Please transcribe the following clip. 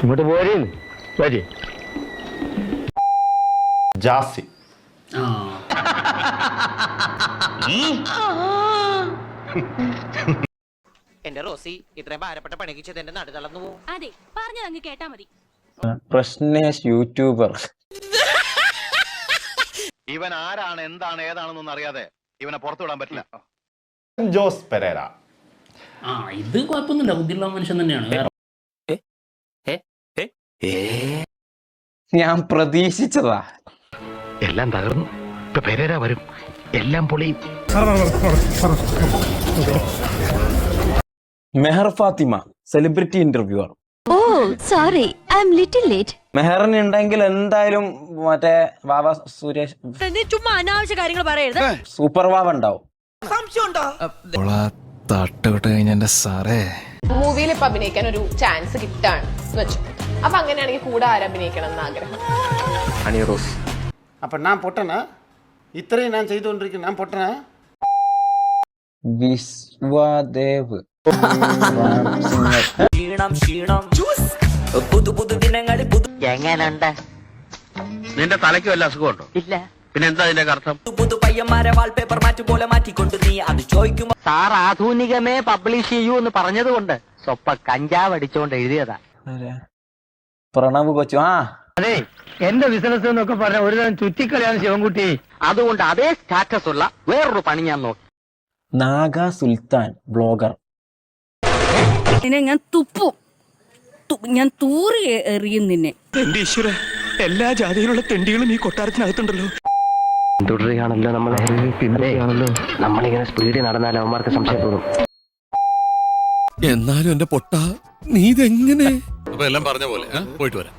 ഇങ്ങോട്ട് പോരെ വരി. ജാസി. എന്റെ റോസി ഇത്രയും ഭാരപ്പെട്ട പണിക്ക് ചെയ്ത് എന്റെ നടു തളർന്നു പോകും. അതെ പറഞ്ഞത് അങ്ങ് കേട്ടാ മതി. പ്രശ്നേഷ് യൂട്യൂബർ. ഇവൻ ആരാണ്, എന്താണ്, ഏതാണെന്നൊന്നും അറിയാതെ ഇവനെ പുറത്തു വിടാൻ പറ്റില്ല. ജോസ് പെരേര. ഇത് കുഴപ്പമൊന്നുമില്ല, ബുദ്ധിയുള്ള മനുഷ്യൻ തന്നെയാണ്. ഞാൻ പ്രതീക്ഷിച്ചതാ. എല്ലാം തകർന്നു. ഇപ്പൊ പെരേര വരും, എല്ലാം പൊളിയും. Mehar Fathima celebrity interviewer. Oh sorry I am little late. മെഹറിന് ഉണ്ടെങ്കിൽ എന്തായാലും മറ്റേ വാവ സുരേഷ് ചുമ്മാ അനാവശ്യ കാര്യങ്ങൾ പറയരുത്. സൂപ്പർ വാവ ഉണ്ടാവും. തട്ടുവിട്ട് കഴിഞ്ഞ എന്റെ സാറേ, മൂവിയിൽ ഇപ്പൊ അഭിനയിക്കാൻ ഒരു ചാൻസ് കിട്ടാണ് വെച്ചു. അപ്പൊ അങ്ങനെയാണെങ്കിൽ കൂടെ ആരഭിനയിക്കണം എന്ന് ആഗ്രഹം. അണിറോസ്. அப்போ நான் பொட்டனா? இத்தனையும் நான் செய்து கொண்டிருக்கேன், நான் பொட்டனா? വിശ്വദേവ്. എങ്ങനുണ്ട്? നിന്റെ തലയ്ക്ക് വല്ല അസുഖമുണ്ടോ? ഇല്ല. പിന്നെ എന്താ അതിന്റെ അർത്ഥം? പയ്യന്മാരെ വാൾപേപ്പർ മാറ്റി പോലെ മാറ്റിക്കൊണ്ട് നീ അത് ചോദിക്കുമ്പോ സാർ ആധുനികമേ പബ്ലിഷ് ചെയ്യൂ എന്ന് പറഞ്ഞതുകൊണ്ട് സ്വപ്പ കഞ്ചാവ് അടിച്ചോണ്ട് എഴുതിയതാ. പ്രണവ് കൊച്ചു. അതെ, എന്റെ ബിസിനസ് എന്നൊക്കെ പറഞ്ഞ ഒരു തരം ചുറ്റിക്കളിയാണ് ശിവൻകുട്ടി. അതുകൊണ്ട് അതേ സ്റ്റാറ്റസ് ഉള്ള വേറൊരു പണി ഞാൻ നോക്കി. നാഗ സുൽത്താൻ ബ്ലോഗർ. ഞാൻ തുപ്പും, ഞാൻ തൂറി എറിയും നിന്നെ. എന്റെ ഈശ്വര, എല്ലാ ജാതിയിലുള്ള തെണ്ടികളും ഈ കൊട്ടാരത്തിനകത്തുണ്ടല്ലോ. തുടരുകയാണല്ലോ നമ്മളെ. നമ്മളിങ്ങനെ സ്പീഡിൽ നടന്നാൽ അവന്മാർക്ക് സംശയം തോന്നും. എന്നാലും എന്റെ പൊട്ട, നീ ഇതെങ്ങനെ? അപ്പൊ എല്ലാം പറഞ്ഞ പോലെ പോയിട്ട് വരാം.